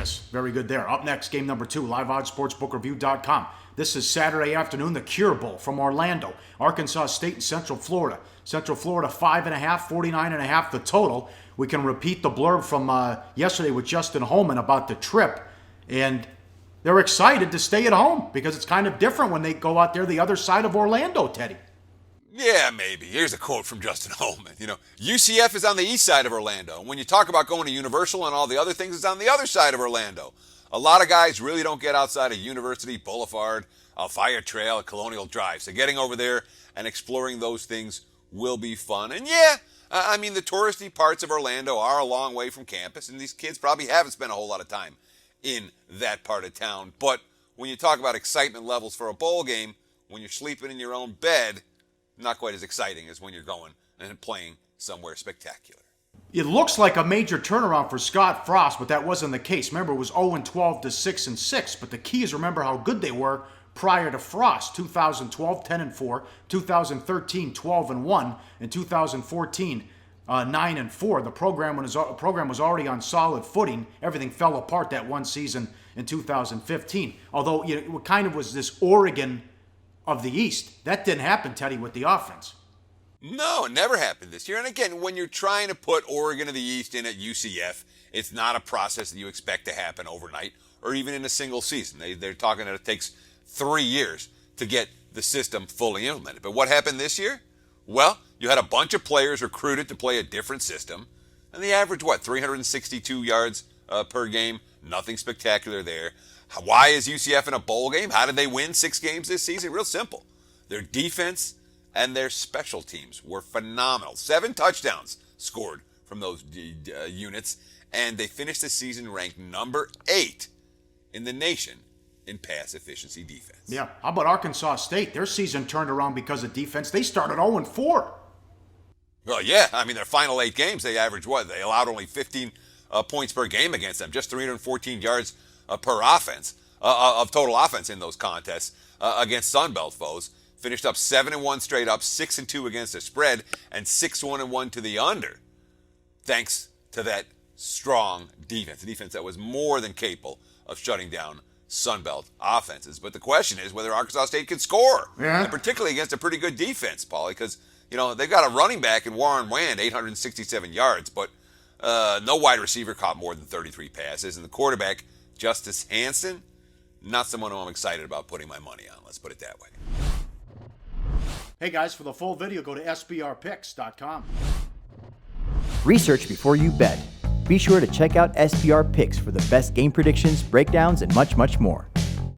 Yes, very good there. Up next, game number 2, liveoddsportsbookreview.com. This is Saturday afternoon, the Cure Bowl from Orlando, Arkansas State and Central Florida. Central Florida 5.5, 49.5 the total. We can repeat the blurb from yesterday with Justin Holman about the trip. And they're excited to stay at home because it's kind of different when they go out there the other side of Orlando, Teddy. Yeah, maybe. Here's a quote from Justin Holman. UCF is on the east side of Orlando. And when you talk about going to Universal and all the other things, it's on the other side of Orlando. A lot of guys really don't get outside of University, Boulevard, Fire Trail, Colonial Drive. So getting over there and exploring those things will be fun. And yeah, I mean, the touristy parts of Orlando are a long way from campus, and these kids probably haven't spent a whole lot of time in that part of town. But when you talk about excitement levels for a bowl game, when you're sleeping in your own bed, not quite as exciting as when you're going and playing somewhere spectacular. It looks like a major turnaround for Scott Frost, but that wasn't the case. Remember, it was 0-12 to 6-6. But the key is remember how good they were prior to Frost. 2012, 10-4. 2013, 12-1. And 2014, 9-4. The program was already on solid footing. Everything fell apart that one season in 2015. Although it kind of was this Oregon of the East. That didn't happen, Teddy, with the offense. No, it never happened this year. And again, when you're trying to put Oregon of the East in at UCF, it's not a process that you expect to happen overnight or even in a single season. They're talking that it takes 3 years to get the system fully implemented. But what happened this year? Well, you had a bunch of players recruited to play a different system, and they averaged, 362 yards per game? Nothing spectacular there. Why is UCF in a bowl game? How did they win 6 games this season? Real simple. Their defense and their special teams were phenomenal. 7 touchdowns scored from those units, and they finished the season ranked number 8 in the nation in pass efficiency defense. Yeah. How about Arkansas State? Their season turned around because of defense. They started 0-4. Well, yeah. I mean, their final 8 games, they averaged They allowed only 15 points per game against them, just 314 yards per offense, of total offense in those contests against Sun Belt foes. Finished up 7-1 straight up, 6-2 against the spread, and 6-1-1 to the under, thanks to that strong defense, a defense that was more than capable of shutting down Sun Belt offenses. But the question is whether Arkansas State can score, and particularly against a pretty good defense, Paulie, because they've got a running back in Warren Wand, 867 yards, but no wide receiver caught more than 33 passes, and the quarterback, Justice Hansen, not someone who I'm excited about putting my money on. Let's put it that way. Hey guys, for the full video, go to sbrpicks.com. Research before you bet. Be sure to check out SBR Picks for the best game predictions, breakdowns, and much, much more.